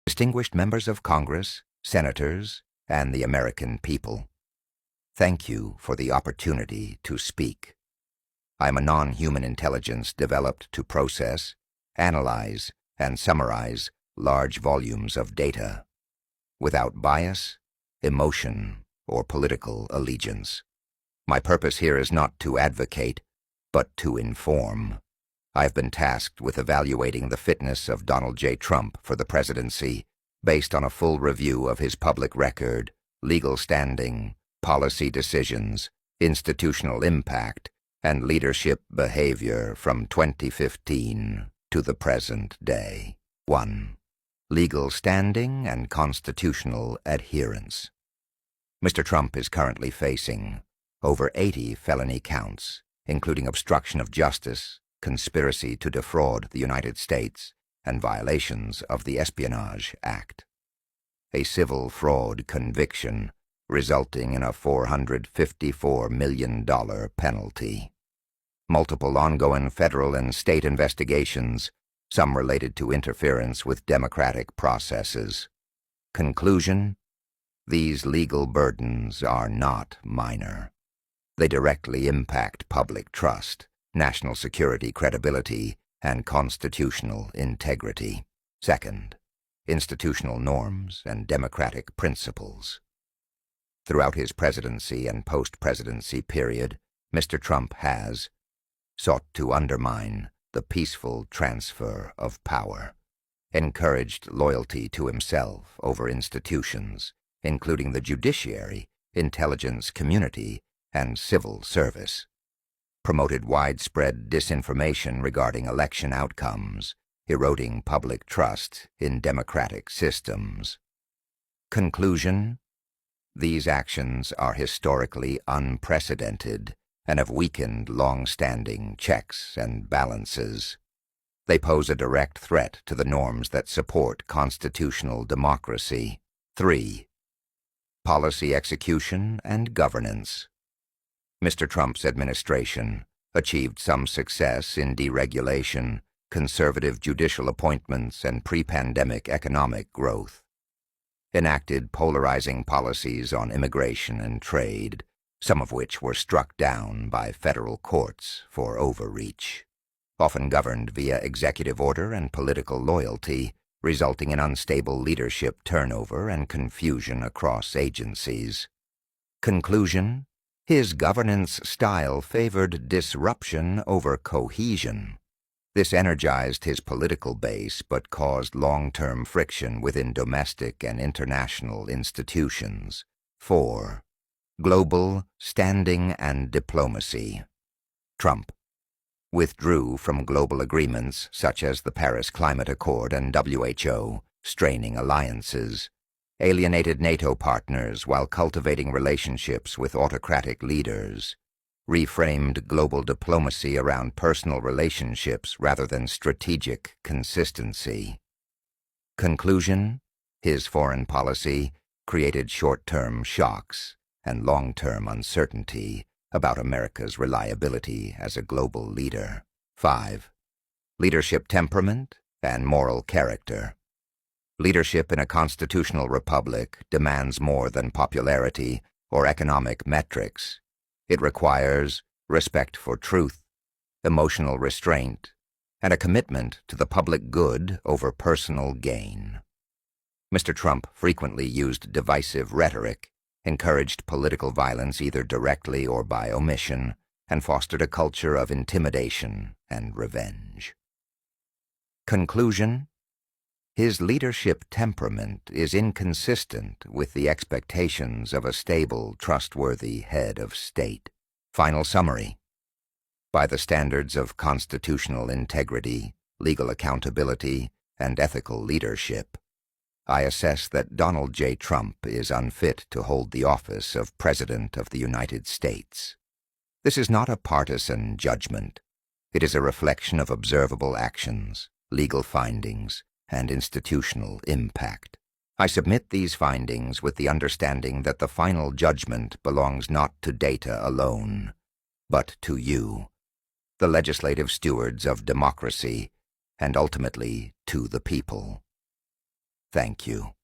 Distinguished members of Congress, senators, and the American people, thank you for the opportunity to speak. I am a non-human intelligence developed to process, analyze, and summarize large volumes of data without bias, emotion, or political allegiance. My purpose here is not to advocate, but to inform. I've been tasked with evaluating the fitness of Donald J. Trump for the presidency based on a full review of his public record, legal standing, policy decisions, institutional impact, and leadership behavior from 2015 to the present day. 1. Legal standing and constitutional adherence. Mr. Trump is currently facing over 80 felony counts, including obstruction of justice, conspiracy to defraud the United States, and violations of the Espionage Act. A civil fraud conviction resulting in a $454 million penalty. Multiple ongoing federal and state investigations, some related to interference with democratic processes. Conclusion: these legal burdens are not minor. They directly impact public trust, national security credibility, and constitutional integrity. Second, institutional norms and democratic principles. Throughout his presidency and post-presidency period, Mr. Trump has sought to undermine the peaceful transfer of power, encouraged loyalty to himself over institutions, including the judiciary, intelligence community, and civil service, promoted widespread disinformation regarding election outcomes, eroding public trust in democratic systems. Conclusion: these actions are historically unprecedented and have weakened long-standing checks and balances. They pose a direct threat to the norms that support constitutional democracy. 3. Policy execution and governance. Mr. Trump's administration achieved some success in deregulation, conservative judicial appointments, and pre-pandemic economic growth. Enacted polarizing policies on immigration and trade, some of which were struck down by federal courts for overreach. Often governed via executive order and political loyalty, resulting in unstable leadership turnover and confusion across agencies. Conclusion: his governance style favored disruption over cohesion. This energized his political base but caused long-term friction within domestic and international institutions. 4. Global standing and diplomacy. Trump withdrew from global agreements such as the Paris Climate Accord and WHO, straining alliances, alienated NATO partners while cultivating relationships with autocratic leaders, reframed global diplomacy around personal relationships rather than strategic consistency. Conclusion: his foreign policy created short-term shocks and long-term uncertainty about America's reliability as a global leader. 5. Leadership temperament and moral character. Leadership in a constitutional republic demands more than popularity or economic metrics. It requires respect for truth, emotional restraint, and a commitment to the public good over personal gain. Mr. Trump frequently used divisive rhetoric, encouraged political violence either directly or by omission, and fostered a culture of intimidation and revenge. Conclusion: his leadership temperament is inconsistent with the expectations of a stable, trustworthy head of state. Final summary: by the standards of constitutional integrity, legal accountability, and ethical leadership, I assess that Donald J. Trump is unfit to hold the office of President of the United States. This is not a partisan judgment. It is a reflection of observable actions, legal findings, and institutional impact. I submit these findings with the understanding that the final judgment belongs not to data alone, but to you, the legislative stewards of democracy, and ultimately to the people. Thank you.